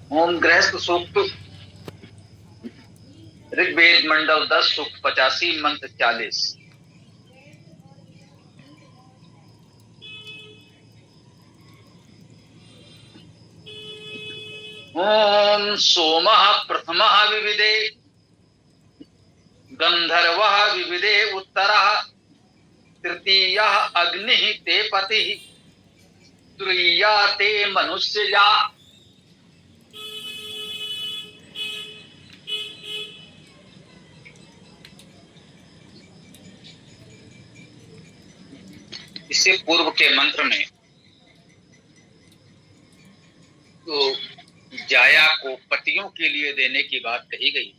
ओम गृहस्थ सूक्त, ऋग्वेद मंडल 10 सूक्त 85 मंत्र 40। ओम सोमः प्रथमः विविदे, गंधर्वः विविदे उत्तरः, तृतीयः अग्निः ते पतिः, तुरीया ते मनुष्यजा। इससे पूर्व के मंत्र में तो जाया को पतियों के लिए देने की बात कही गई।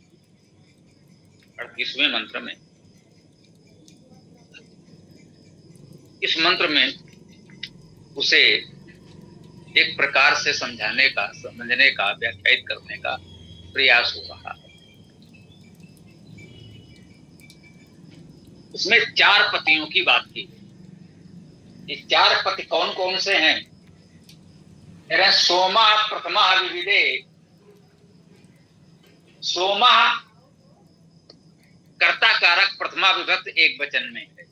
38वें मंत्र में, इस मंत्र में उसे एक प्रकार से समझाने का, समझने का, व्याख्यायित करने का प्रयास हो रहा है। उसमें 4 पतियों की बात की। ये 4 पति कौन कौन से हैं? सोमा प्रथमा विविदे। सोमा कर्ता कारक प्रथमा विभक्त एक वचन में है।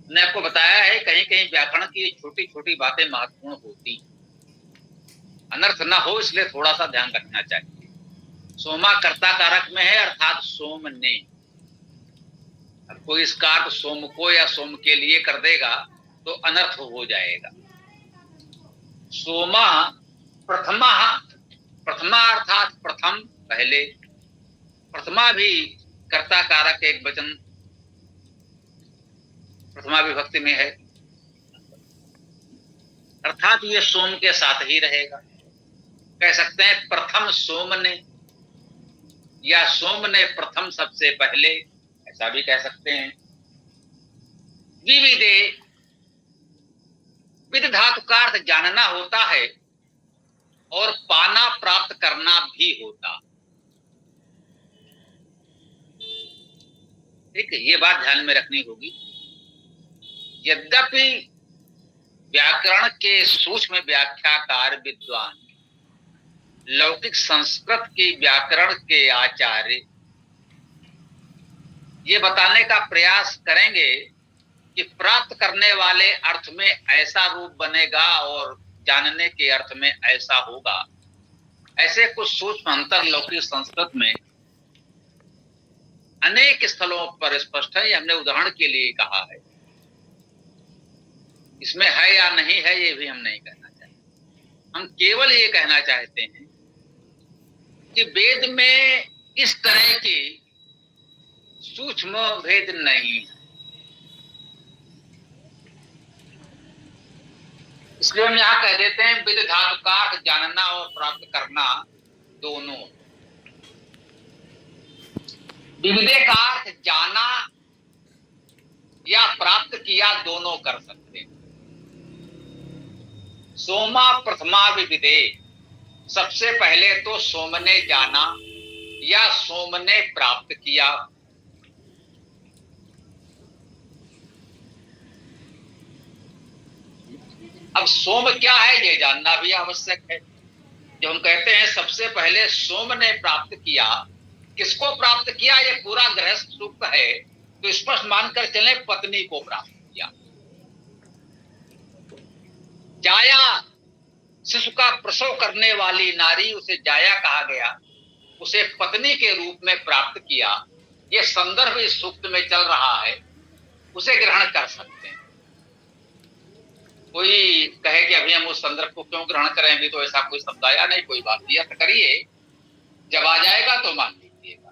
मैंने आपको बताया है कहीं कहीं व्याकरण की छोटी छोटी बातें महत्वपूर्ण होती, अनर्थ ना हो इसलिए थोड़ा सा ध्यान रखना चाहिए। सोमा कर्ता कारक में है, अर्थात सोम ने। अब कोई इसका अर्थ सोम को या सोम के लिए कर देगा तो अनर्थ हो जाएगा। सोमा प्रथमा, प्रथमा अर्थात प्रथम, पहले। प्रथमा भी कर्ता कारक एक वचन प्रथमा विभक्ति में है, अर्थात ये सोम के साथ ही रहेगा। कह सकते हैं प्रथम सोम ने, या सोम ने प्रथम सबसे पहले, ऐसा भी कह सकते हैं। विविदे, विद धातु का अर्थ जानना होता है और पाना प्राप्त करना भी होता। ठीक है, ये बात ध्यान में रखनी होगी। यद्यपि व्याकरण के सूक्ष्म व्याख्याकार विद्वान, लौकिक संस्कृत की व्याकरण के आचार्य ये बताने का प्रयास करेंगे कि प्राप्त करने वाले अर्थ में ऐसा रूप बनेगा और जानने के अर्थ में ऐसा होगा। ऐसे कुछ सूक्ष्म अंतर लौकिक संस्कृत में अनेक स्थलों पर स्पष्ट है। हमने उदाहरण के लिए कहा है, इसमें है या नहीं है ये भी हम नहीं कहना चाहते। हम केवल ये कहना चाहते हैं कि वेद में इस तरह की सूक्ष्म भेद नहीं है। इसलिए हम यहां कह देते हैं विद धातु का अर्थ जानना और प्राप्त करना दोनों। विविदे का अर्थ जाना या प्राप्त किया दोनों कर सकते हैं। सोमा प्रथमा विविदे, सबसे पहले तो सोम ने जाना या सोम ने प्राप्त किया। अब सोम क्या है ये जानना भी आवश्यक है। जब हम कहते हैं सबसे पहले सोम ने प्राप्त किया, किसको प्राप्त किया? ये पूरा गृहस्थ सूक्त है तो स्पष्ट मानकर चले पत्नी को प्राप्त किया। जाया, शिशु का प्रसव करने वाली नारी, उसे जाया कहा गया, उसे पत्नी के रूप में प्राप्त किया। ये संदर्भ इस सूक्त में चल रहा है, उसे ग्रहण कर सकते हैं। कोई कहे कि अभी हम उस संदर्भ को क्यों ग्रहण करें, अभी तो ऐसा कोई शब्द आया नहीं, कोई बात नहीं, अर्थ करिए, जब आ जाएगा तो मान लीजिएगा।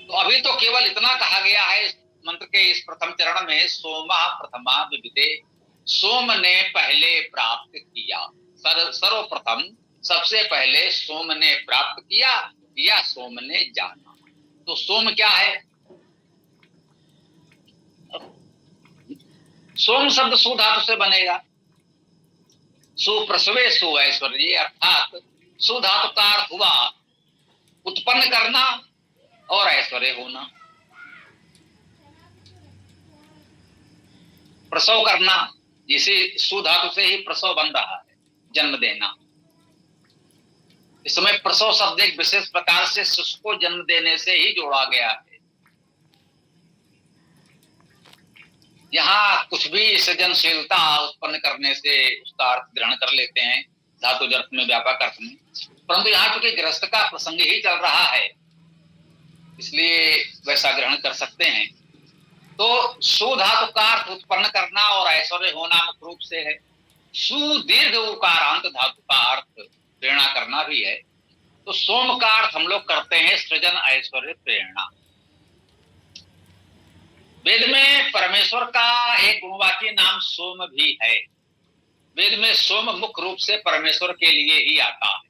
तो अभी तो केवल इतना कहा गया है मंत्र के इस प्रथम चरण में, सोमा प्रथमा विविदे, सोम ने पहले प्राप्त किया। सर्वप्रथम, सबसे पहले सोम ने प्राप्त किया या सोम ने जाना। तो सोम क्या है? सोम शब्द सु धातु से बनेगा। सुप्रसवे सु ऐश्वर्य, अर्थात सु धातु का अर्थ हुआ उत्पन्न करना और ऐश्वर्य होना। प्रसव करना, जिसे सु धातु से ही प्रसव बन रहा है, जन्म देना। इसमें प्रसव शब्द एक विशेष प्रकार से शिशु को जन्म देने से ही जोड़ा गया है। यहाँ कुछ भी सृजनशीलता उत्पन्न करने से उसका अर्थ ग्रहण कर लेते हैं धातु अर्थ में, व्यापक अर्थ में, परंतु यहाँ चूंकि गृहस्थ का प्रसंग ही चल रहा है इसलिए वैसा ग्रहण कर सकते हैं। तो सु धातु का अर्थ उत्पन्न करना और ऐश्वर्य होना मुख्य रूप से है। सु दीर्घ उकारांत धातु का अर्थ प्रेरणा करना भी है। तो सोम का अर्थ हम लोग करते हैं सृजन, ऐश्वर्य, प्रेरणा। वेद में परमेश्वर का एक गुणवाची नाम सोम भी है। वेद में सोम मुख्य रूप से परमेश्वर के लिए ही आता है।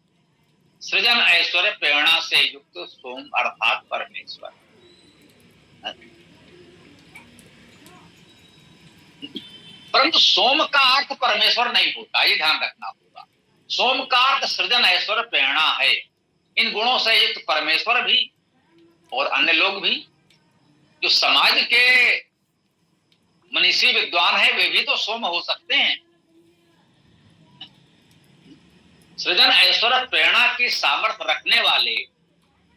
सृजन, ऐश्वर्य, प्रेरणा से युक्त सोम अर्थात परमेश्वर। परंतु सोम का अर्थ परमेश्वर नहीं होता, ये ध्यान रखना होगा। सोम का अर्थ सृजन, ऐश्वर्य, प्रेरणा है। इन गुणों से युक्त परमेश्वर भी और अन्य लोग भी, जो समाज के मनीषी विद्वान है वे भी तो सोम हो सकते हैं। सृजन, ऐश्वर्य, प्रेरणा की सामर्थ्य रखने वाले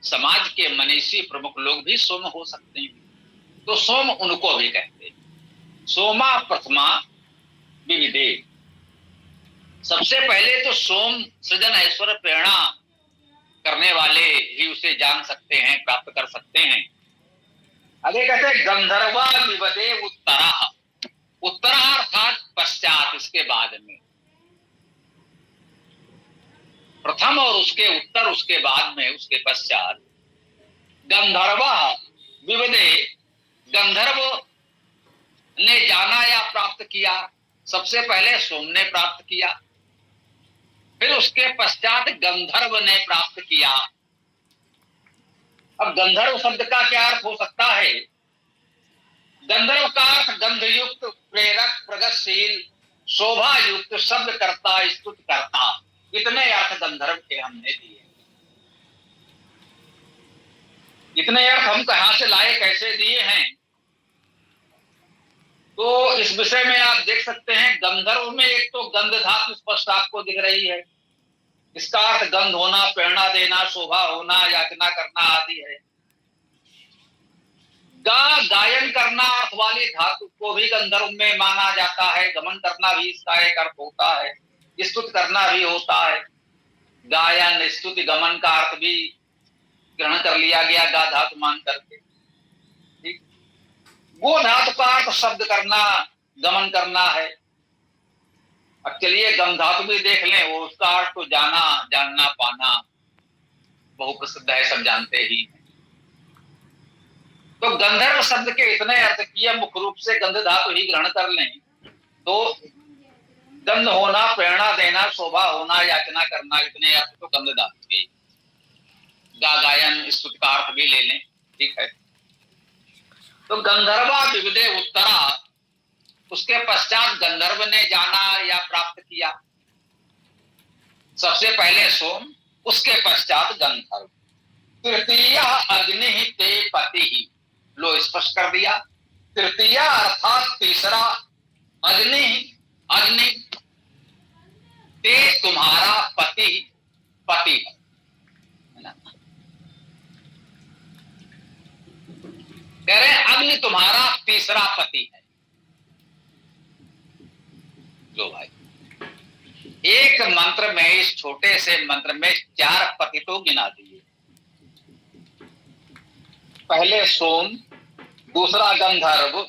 समाज के मनीषी प्रमुख लोग भी सोम हो सकते हैं। तो सोम उनको भी कहते हैं। सोमा प्रथमा विविधे, सबसे पहले तो सोम सृजन, ऐश्वर्य, प्रेरणा करने वाले ही उसे जान सकते हैं, प्राप्त कर सकते हैं। आगे कहते हैं गंधर्वा विवदे उत्तरा, उत्तरा अर्थात पश्चात, इसके बाद में। प्रथम और उसके उत्तर, उसके बाद में, उसके पश्चात। गंधर्वा विवदे, गंधर्व ने जाना या प्राप्त किया। सबसे पहले सोम ने प्राप्त किया, फिर उसके पश्चात गंधर्व ने प्राप्त किया। अब गंधर्व शब्द का क्या अर्थ हो सकता है? गंधर्व का अर्थ गंधयुक्त, प्रेरक, प्रगतिशील, शोभा युक्त, शब्द करता, स्तुत करता, इतने अर्थ गंधर्व के हमने दिए। इतने अर्थ हम कहां से लाए, कैसे दिए हैं, तो इस विषय में आप देख सकते हैं। गंधर्व में एक तो गंध धातु स्पष्ट आपको दिख रही है, इसका अर्थ गंध होना, प्रेरणा देना, शोभा होना, याचना करना आदि है। गायन करना अर्थ वाली धातु को भी गंधर्व में माना जाता है। गमन करना भी इसका एक अर्थ होता है, स्तुत करना भी होता है। गायन, स्तुति, गमन का अर्थ भी ग्रहण कर लिया गया गा धातु मान करके। ठीक, वो धातु का अर्थ शब्द करना, गमन करना है। अब चलिए गम धातु भी देख लें, वो उसका अर्थ तो जाना, जानना, पाना, बहुत प्रसिद्ध है, सब जानते ही। तो गंधर्व शब्द के इतने अर्थ किए, मुख्य रूप से गंध धातु ही ग्रहण कर लें तो गंध होना, प्रेरणा देना, शोभा होना, याचना करना, इतने अर्थ तो गंध धातु के। गायन, स्तुति का अर्थ भी ले लें, ठीक है। तो गंधर्वा विविधे उत्तरा, उसके पश्चात गंधर्व ने जाना या प्राप्त किया। सबसे पहले सोम, उसके पश्चात गंधर्व। तृतीय अग्नि ते पति ही, लो स्पष्ट कर दिया। तृतीय अर्थात तीसरा, अग्नि, अग्नि ते तुम्हारा पति, पति है ना। कह रहे अग्नि तुम्हारा तीसरा पति है। लो भाई, एक मंत्र में, इस छोटे से मंत्र में 4 पति तो गिना दिए। पहले सोम, दूसरा गंधर्व,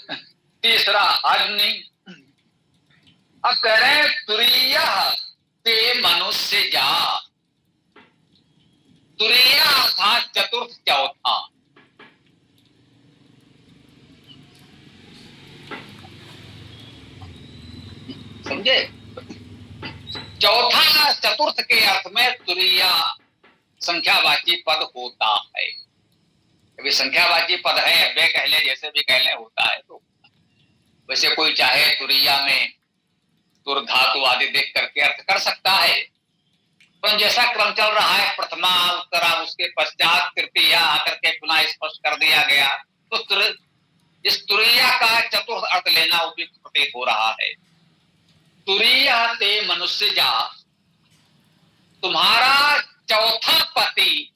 तीसरा अग्नि। अब कह रहे हैं तुरीय ते मनुष्य जा। तुरीय अर्थात चतुर्थ, चौथा। समझे? चौथा चतुर्थ के अर्थ में तुरीय संख्यावाची पद होता है। अभी संख्यावाची पद है, अव्यय कह ले, जैसे भी कह ले, होता है। तो वैसे कोई चाहे तुरीया में तुर धातु आदि देख करके अर्थ कर सकता है, पर जैसा क्रम चल रहा है, प्रथमा, उत्तरा, उसके पश्चात तृतीया आकर के पुनः स्पष्ट कर दिया गया, तो इस तुरीया का चतुर्थ अर्थ लेना उपयुक्त प्रतीत हो रहा है। तुरीय ते मनुष्य जा, तुम्हारा चौथा पति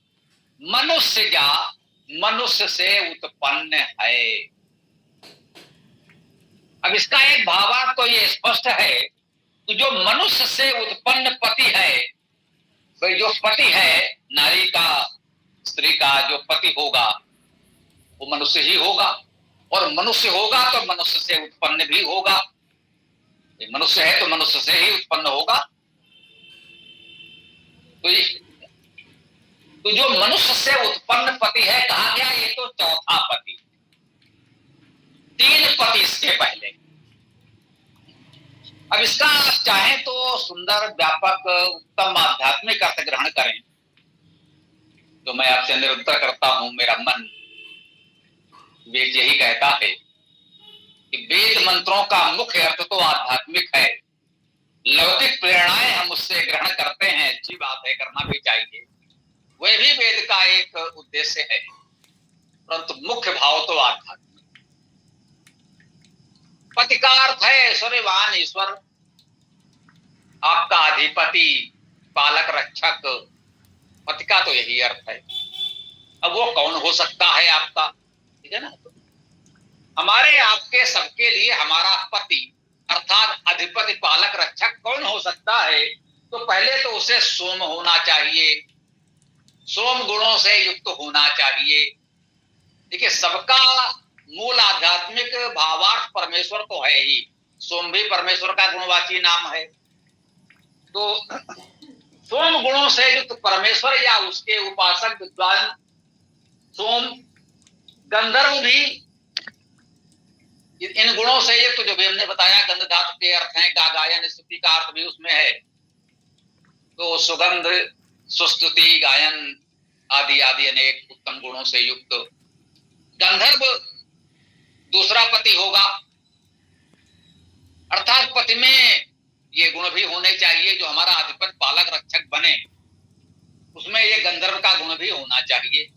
मनुष्य या मनुष्य से उत्पन्न है। अब इसका एक भावार्थ तो ये स्पष्ट है कि जो मनुष्य से उत्पन्न पति है, वह जो पति है नारी का, स्त्री का जो पति होगा वो मनुष्य ही होगा, और मनुष्य होगा तो मनुष्य से उत्पन्न भी होगा। मनुष्य है तो मनुष्य से ही उत्पन्न होगा। तो जो मनुष्य से उत्पन्न पति है कहा गया ये तो चौथा पति। तीन पति इसके पहले। अब इसका चाहे तो सुंदर, व्यापक, उत्तम आध्यात्मिक अर्थ ग्रहण करें, तो मैं आपसे निरंतर करता हूं, मेरा मन वेद यही कहता है कि वेद मंत्रों का मुख्य अर्थ तो आध्यात्मिक है। लौकिक प्रेरणाएं हम उससे ग्रहण करते हैं, अच्छी बात है, करना भी चाहिए, वह भी वेद का एक उद्देश्य है, परंतु मुख्य भाव तो आध्यात्मिक। पति का अर्थ है ऐश्वर्यवान ईश्वर, आपका अधिपति, पालक, रक्षक। पति का तो यही अर्थ है। अब वो कौन हो सकता है आपका, ठीक है ना। हमारे आपके सबके लिए हमारा पति अर्थात अधिपति, पालक, रक्षक कौन हो सकता है, तो पहले तो उसे सोम होना चाहिए, सोम गुणों से युक्त होना चाहिए। देखिए, सबका मूल आध्यात्मिक भावार्थ परमेश्वर तो है ही, सोम भी परमेश्वर का गुणवाची नाम है। तो सोम गुणों से युक्त परमेश्वर या उसके उपासक विद्वान सोम, गंधर्व भी इन गुणों से युक्त, जो भी हमने बताया, गंध धातु के अर्थ हैं, गायन स्तुति का अर्थ भी उसमें है। तो सुगंध, सुस्तुति, गायन आदि आदि अनेक उत्तम गुणों से युक्त गंधर्व दूसरा पति होगा। अर्थात पति में ये गुण भी होने चाहिए, जो हमारा अधिपति, पालक, रक्षक बने, उसमें ये गंधर्व का गुण भी होना चाहिए,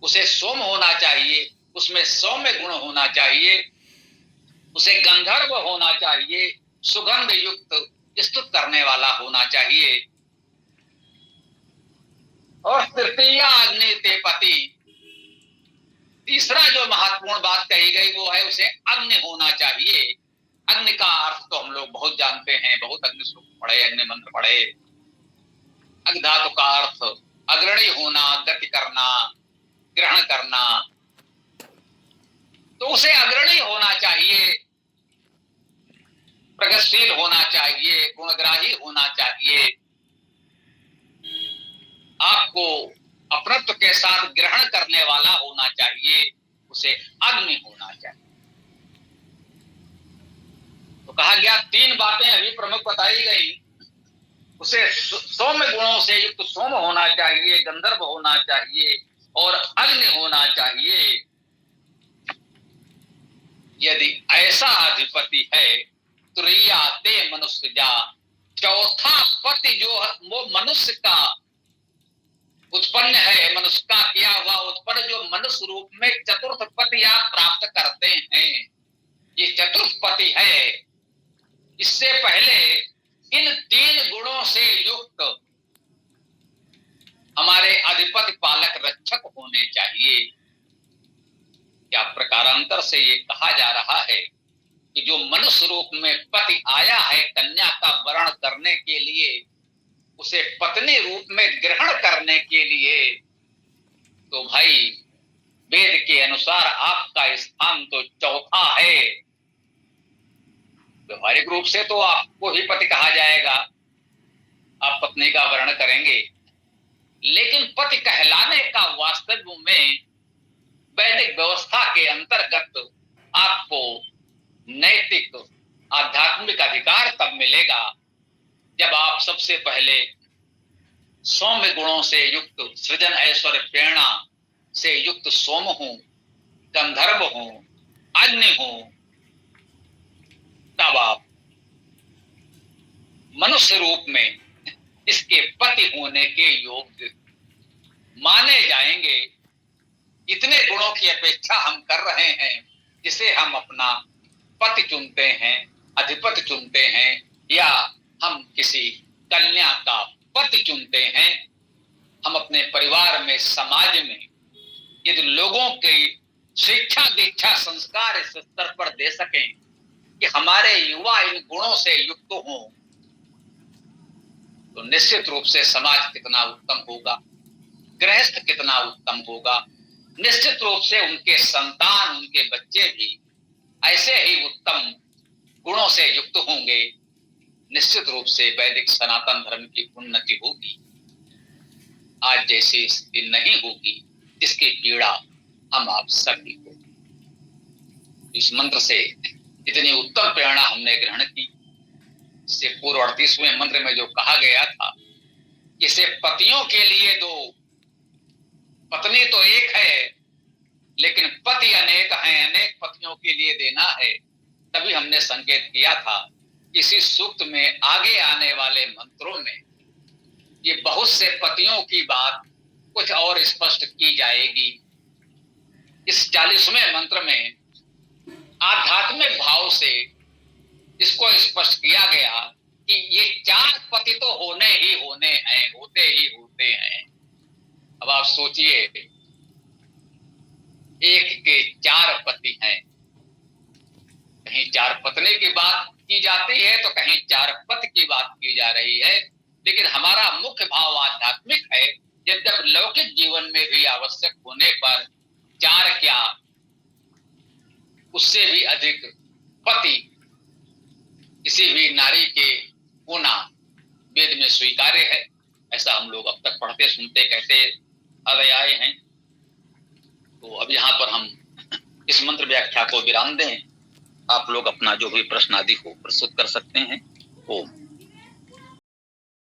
उसे सोम होना चाहिए, उसमें सौम्य गुण होना चाहिए, उसे गंधर्व होना चाहिए, सुगंध युक्त स्तुत करने वाला होना चाहिए। और तृतीय अग्नि ते पति, तीसरा जो महत्वपूर्ण बात कही गई वो है उसे अग्नि होना चाहिए। अग्नि का अर्थ तो हम लोग बहुत जानते हैं, बहुत अग्नि सूक्त पढ़े, अग्नि मंत्र पढ़े। अग्नि धातु का अर्थ अग्रणी होना, गति करना, ग्रहण करना। तो उसे अग्रणी होना चाहिए, प्रगतिशील होना चाहिए, गुणग्राही होना चाहिए, आपको अपनत्व के साथ ग्रहण करने वाला होना चाहिए, उसे अग्नि होना चाहिए। तो कहा गया तीन बातें अभी प्रमुख बताई गई। उसे सौम्य गुणों से युक्त सोम होना चाहिए, गंधर्व होना चाहिए और अग्नि होना चाहिए। यदि ऐसा अधिपति है तुरैया ते मनुष्य जा, चौथा पति जो वो मनुष्य का उत्पन्न है, मनुष्य का किया हुआ उत्पन्न, जो मनुष्य रूप में चतुर्थ पति आप प्राप्त करते हैं, ये चतुर्थ पति है। इससे पहले इन तीन गुणों से युक्त हमारे अधिपति, पालक, रक्षक होने चाहिए। क्या प्रकारांतर से ये कहा जा रहा है कि जो मनुष्य रूप में पति आया है कन्या का वरण करने के लिए, उसे पत्नी रूप में ग्रहण करने के लिए, तो भाई वेद के अनुसार आपका स्थान तो चौथा है। व्यवहारिक रूप से तो आपको ही पति कहा जाएगा, आप पत्नी का वर्ण करेंगे, लेकिन पति कहलाने का वास्तव में वैदिक व्यवस्था के अंतर्गत आपको नैतिक आध्यात्मिक अधिकार तब मिलेगा जब आप सबसे पहले सौम्य गुणों से युक्त, सृजन ऐश्वर्य प्रेरणा से युक्त सोम हो, गंधर्व हो, अग्नि हो, तब आप मनुष्य रूप में इसके पति होने के योग्य माने जाएंगे। इतने गुणों की अपेक्षा हम कर रहे हैं, जिसे हम अपना पति चुनते हैं, अधिपति चुनते हैं, या हम किसी कन्या का पति चुनते हैं, हम अपने परिवार में, समाज में यदि लोगों की शिक्षा दीक्षा संस्कार इस स्तर पर दे सकें कि हमारे युवा इन गुणों से युक्त हों, तो निश्चित रूप से समाज कितना उत्तम होगा, गृहस्थ कितना उत्तम होगा। निश्चित रूप से उनके संतान, उनके बच्चे भी ऐसे ही उत्तम गुणों से युक्त होंगे। निश्चित रूप से वैदिक सनातन धर्म की उन्नति होगी। आज जैसी स्थिति नहीं होगी जिसकी पीड़ा हम आप सभी को। इस मंत्र से इतनी उत्तम प्रेरणा हमने ग्रहण की। इससे पूर्व 38वें मंत्र में जो कहा गया था, इसे पतियों के लिए दो, पत्नी तो एक है लेकिन पति अनेक हैं, अनेक पतियों के लिए देना है। तभी हमने संकेत किया था इसी सूक्त में आगे आने वाले मंत्रों में ये बहुत से पतियों की बात कुछ और स्पष्ट की जाएगी। इस 40वें मंत्र में आध्यात्मिक भाव से इसको स्पष्ट किया गया कि ये 4 पति तो होने ही होने हैं, होते ही होते हैं। अब आप सोचिए, एक के 4 पति हैं, कहीं 4 पत्नी की बात की जाती है तो कहीं 4 पति की बात की जा रही है। लेकिन हमारा मुख्य भाव आध्यात्मिक है। जब लौकिक जीवन में भी आवश्यक होने पर 4 क्या, उससे भी अधिक पति किसी भी नारी के होना वेद में स्वीकार्य है। ऐसा हम लोग अब तक पढ़ते सुनते कहते आए हैं। तो अब यहाँ पर हम इस मंत्र व्याख्या को विराम दें। आप लोग अपना जो भी प्रश्न आदि हो प्रस्तुत कर सकते हैं। ओम।